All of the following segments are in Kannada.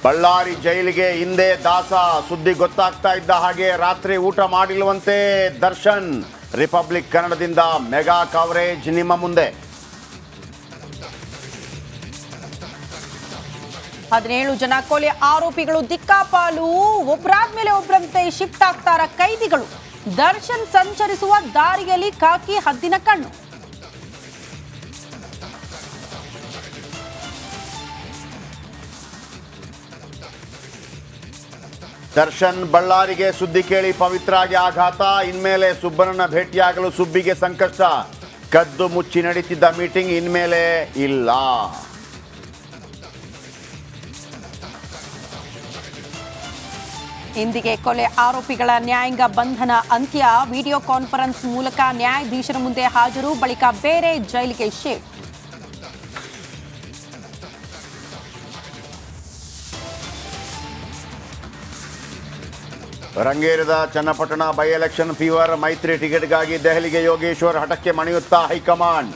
ಬಳ್ಳಾರಿ ಜೈಲಿಗೆ ಹಿಂದೆ ದಾಸ. ಸುದ್ದಿ ಗೊತ್ತಾಗ್ತಾ ಇದ್ದ ಹಾಗೆ ರಾತ್ರಿ ಊಟ ಮಾಡಿಲ್ವಂತೆ ದರ್ಶನ್. ರಿಪಬ್ಲಿಕ್ ಕನ್ನಡದಿಂದ ಮೆಗಾ ಕವರೇಜ್ ನಿಮ್ಮ ಮುಂದೆ. 17 ಜನ ಕೊಲೆ ಆರೋಪಿಗಳು ದಿಕ್ಕಾಪಾಲು. ಒಬ್ಬರಾದ್ಮೇಲೆ ಒಬ್ಬರಂತೆ ಶಿಫ್ಟ್ ಆಗ್ತಾರ ಕೈದಿಗಳು. ದರ್ಶನ್ ಸಂಚರಿಸುವ ದಾರಿಯಲ್ಲಿ ಕಾಕಿ ಹದ್ದಿನ ಕಣ್ಣು. ದರ್ಶನ್ ಬಳ್ಳಾರಿಗೆ ಸುದ್ದಿ ಕೇಳಿ ಪವಿತ್ರಾಗೆ ಆಘಾತ. ಇನ್ಮೇಲೆ ಸುಬ್ಬನನ್ನ ಭೇಟಿಯಾಗಲು ಸುಬ್ಬಿಗೆ ಸಂಕಷ್ಟ. ಕದ್ದು ಮುಚ್ಚಿ ನಡೀತಿದ್ದ ಮೀಟಿಂಗ್ ಇನ್ಮೇಲೆ ಇಲ್ಲ. ಇಂದಿಗೆ ಕೊಲೆ ಆರೋಪಿಗಳ ನ್ಯಾಯಾಂಗ ಬಂಧನ ಅಂತ್ಯ. ವಿಡಿಯೋ ಕಾನ್ಫರೆನ್ಸ್ ಮೂಲಕ ನ್ಯಾಯಾಧೀಶರ ಮುಂದೆ ಹಾಜರು, ಬಳಿಕ ಬೇರೆ ಜೈಲಿಗೆ ಶಿಫ್ಟ್. ರಂಗೇರಿದ ಚನ್ನಪಟ್ಟಣ ಬೈ ಎಲೆಕ್ಷನ್ ಫೀವರ್. ಮೈತ್ರಿ ಟಿಕೆಟ್ಗಾಗಿ ದೆಹಲಿಗೆ ಯೋಗೇಶ್ವರ್, ಹಠಕ್ಕೆ ಮಣಿಯುತ್ತಾ ಹೈಕಮಾಂಡ್.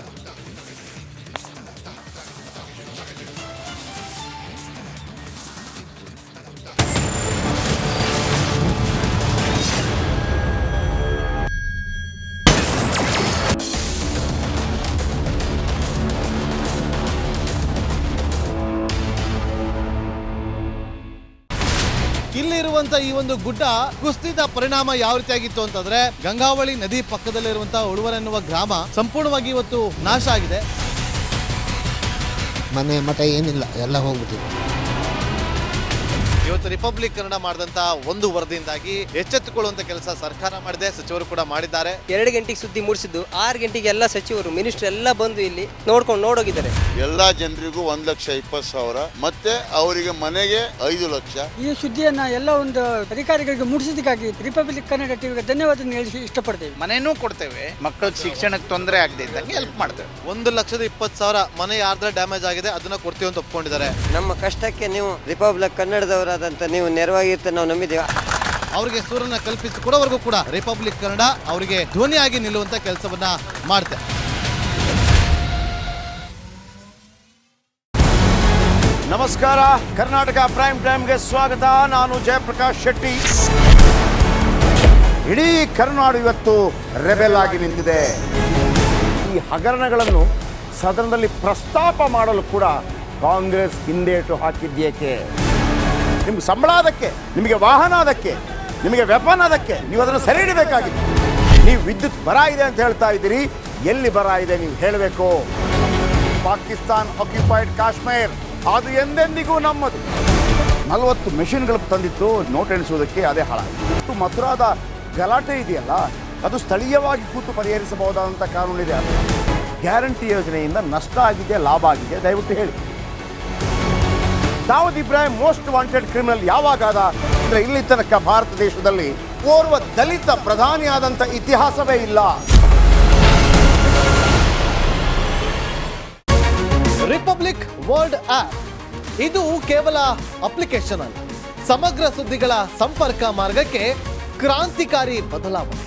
ಇಲ್ಲಿರುವಂತ ಈ ಒಂದು ಗುಡ್ಡ ಕುಸಿದ ಪರಿಣಾಮ ಯಾವ ರೀತಿಯಾಗಿತ್ತು ಅಂತಂದ್ರೆ, ಗಂಗಾವಳಿ ನದಿ ಪಕ್ಕದಲ್ಲಿರುವಂತಹ ಉಳುವರ ಎನ್ನುವ ಗ್ರಾಮ ಸಂಪೂರ್ಣವಾಗಿ ಇವತ್ತು ನಾಶ ಆಗಿದೆ. ಮನೆ ಮಠ ಏನಿಲ್ಲ, ಎಲ್ಲ ಹೋಗ್ಬಿಟ್ಟಿದೆ. ಇವತ್ತು ರಿಪಬ್ಲಿಕ್ ಕನ್ನಡ ಮಾಡಿದಂತಹ ಒಂದು ವರದಿಯಿಂದಾಗಿ ಎಚ್ಚೆತ್ತುಕೊಳ್ಳುವಂತ ಕೆಲಸ ಸರ್ಕಾರ ಮಾಡಿದೆ, ಸಚಿವರು ಕೂಡ ಮಾಡಿದ್ದಾರೆ. 2 ಗಂಟೆಗೆ ಸುದ್ದಿ ಮೂಡಿಸಿದ್ದು 6 ಗಂಟೆಗೆ ಎಲ್ಲ ಸಚಿವರು ಮಿನಿಸ್ಟರ್ ಎಲ್ಲ ಬಂದು ಇಲ್ಲಿ ನೋಡೋಗಿದ್ದಾರೆ. ಎಲ್ಲಾ ಜನರಿಗೂ 1,20,000 ಮತ್ತೆ ಅವರಿಗೆ ಮನೆಗೆ 5 ಲಕ್ಷ. ಈ ಸುದ್ದಿಯನ್ನ ಎಲ್ಲ ಒಂದು ಅಧಿಕಾರಿಗಳಿಗೆ ಮುಡಿಸಿದಕ್ಕಾಗಿ ರಿಪಬ್ಲಿಕ್ ಕನ್ನಡ ಟಿವಿಗೆ ಧನ್ಯವಾದ ಹೇಳಿ ಇಷ್ಟಪಡ್ತೇವೆ. ಮನೆನೂ ಕೊಡ್ತೇವೆ, ಮಕ್ಕಳ ಶಿಕ್ಷಣಕ್ಕೆ ತೊಂದರೆ ಆಗದೆ ಇದ್ದಂಗೆ ಹೆಲ್ಪ್ ಮಾಡ್ತೇವೆ. 1,20,000 ಮನೆ ಯಾರ್ದ್ರ ಡ್ಯಾಮೇಜ್ ಆಗಿದೆ ಅದನ್ನ ಕೊಡ್ತೀವಿ ಅಂತ ಒಪ್ಕೊಂಡಿದ್ದಾರೆ. ನಮ್ಮ ಕಷ್ಟಕ್ಕೆ ನೀವು ರಿಪಬ್ಲಿಕ್ ಕನ್ನಡದವರಾದಂತ ನೀವು ನೆರವಾಗಿರ್ತಾರೆ ನಾವು ನಂಬಿದ್ದೇವೆ. ಅವರಿಗೆ ಸೂರನ್ನ ಕಲ್ಪಿಸಿಕೊಡೋವರೆಗೂ ಕೂಡ ರಿಪಬ್ಲಿಕ್ ಕನ್ನಡ ಅವರಿಗೆ ಧ್ವನಿಯಾಗಿ ನಿಲ್ಲುವಂತ ಕೆಲಸವನ್ನ ಮಾಡುತ್ತೆ. ನಮಸ್ಕಾರ, ಕರ್ನಾಟಕ ಪ್ರೈಮ್ ಟೈಮ್ಗೆ ಸ್ವಾಗತ. ನಾನು ಜಯಪ್ರಕಾಶ್ ಶೆಟ್ಟಿ. ಇಡೀ ಕರ್ನಾಡು ಇವತ್ತು ರೆಬೆಲ್ ಆಗಿ ನಿಂತಿದೆ. ಈ ಹಗರಣಗಳನ್ನು ಸದನದಲ್ಲಿ ಪ್ರಸ್ತಾಪ ಮಾಡಲು ಕೂಡ ಕಾಂಗ್ರೆಸ್ ಹಿಂದೇಟು ಹಾಕಿದ್ದೇಕೆ? ನಿಮ್ಗೆ ಸಂಬಳ ಅದಕ್ಕೆ, ನಿಮಗೆ ವಾಹನ ಅದಕ್ಕೆ, ನಿಮಗೆ ವೆಪನ್ ಅದಕ್ಕೆ, ನೀವು ಅದನ್ನು ಸೆರೆ ಹಿಡಬೇಕಾಗಿತ್ತು. ನೀವು ವಿದ್ಯುತ್ ಬರ ಇದೆ ಅಂತ ಹೇಳ್ತಾ ಇದ್ದೀರಿ, ಎಲ್ಲಿ ಬರ ಇದೆ ನೀವು ಹೇಳಬೇಕು. ಪಾಕಿಸ್ತಾನ್ ಆಕ್ಯುಪೈಡ್ ಕಾಶ್ಮೀರ್ ಅದು ಎಂದೆಂದಿಗೂ ನಮ್ಮದು. 40 ಮೆಷಿನ್ಗಳು ತಂದಿತ್ತು ನೋಟ್ ಎಣಿಸುವುದಕ್ಕೆ, ಅದೇ ಹಾಳಾಯಿತು. ಮಥುರಾದ ಗಲಾಟೆ ಇದೆಯಲ್ಲ, ಅದು ಸ್ಥಳೀಯವಾಗಿ ಕೂತು ಪರಿಹರಿಸಬಹುದಾದಂಥ ಕಾನೂನಿದೆ. ಗ್ಯಾರಂಟಿ ಯೋಜನೆಯಿಂದ ನಷ್ಟ ಆಗಿದೆ, ಲಾಭ ಆಗಿದೆ, ದಯವಿಟ್ಟು ಹೇಳಿ. Dawood Ibrahim most wanted criminal ಯಾವಾಗಾದ ಅಂದರೆ ಇಲ್ಲಿ ತನಕ ಭಾರತ ದೇಶದಲ್ಲಿ ಓರ್ವ ದಲಿತ ಪ್ರಧಾನಿಯಾದಂಥ ಇತಿಹಾಸವೇ ಇಲ್ಲ. ರಿಪಬ್ಲಿಕ್ ವರ್ಲ್ಡ್ ಆಪ್ ಇದು ಕೇವಲ ಅಪ್ಲಿಕೇಶನ್ ಅಲ್ಲ, ಸಮಗ್ರ ಸುದ್ದಿಗಳ ಸಂಪರ್ಕ ಮಾರ್ಗಕ್ಕೆ ಕ್ರಾಂತಿಕಾರಿ ಬದಲಾವಣೆ.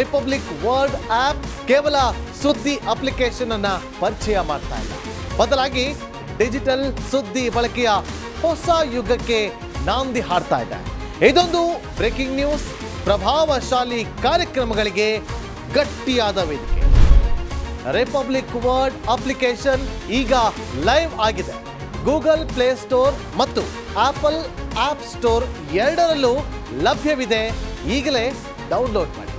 ರಿಪಬ್ಲಿಕ್ ವರ್ಲ್ಡ್ ಆಪ್ ಕೇವಲ ಸುದ್ದಿ ಅಪ್ಲಿಕೇಶನ್ ಅನ್ನ ಪರಿಚಯ ಮಾಡ್ತಾ ಇಲ್ಲ, ಬದಲಾಗಿ ಡಿಜಿಟಲ್ ಸುದ್ದಿ ಬಳಕೆಯ ಹೊಸ ಯುಗಕ್ಕೆ ನಾಂದಿ ಹಾಡ್ತಾ ಇದೆ. ಇದೊಂದು ಬ್ರೇಕಿಂಗ್ ನ್ಯೂಸ್, ಪ್ರಭಾವಶಾಲಿ ಕಾರ್ಯಕ್ರಮಗಳಿಗೆ ಗಟ್ಟಿಯಾದ ವೇದಿಕೆ. ರಿಪಬ್ಲಿಕ್ ವರ್ಲ್ಡ್ ಅಪ್ಲಿಕೇಶನ್ ಈಗ ಲೈವ್ ಆಗಿದೆ. ಗೂಗಲ್ ಪ್ಲೇ ಸ್ಟೋರ್ ಮತ್ತು ಆಪಲ್ ಆಪ್ ಸ್ಟೋರ್ ಎರಡರಲ್ಲೂ ಲಭ್ಯವಿದೆ. ಈಗಲೇ ಡೌನ್ಲೋಡ್ ಮಾಡಿ.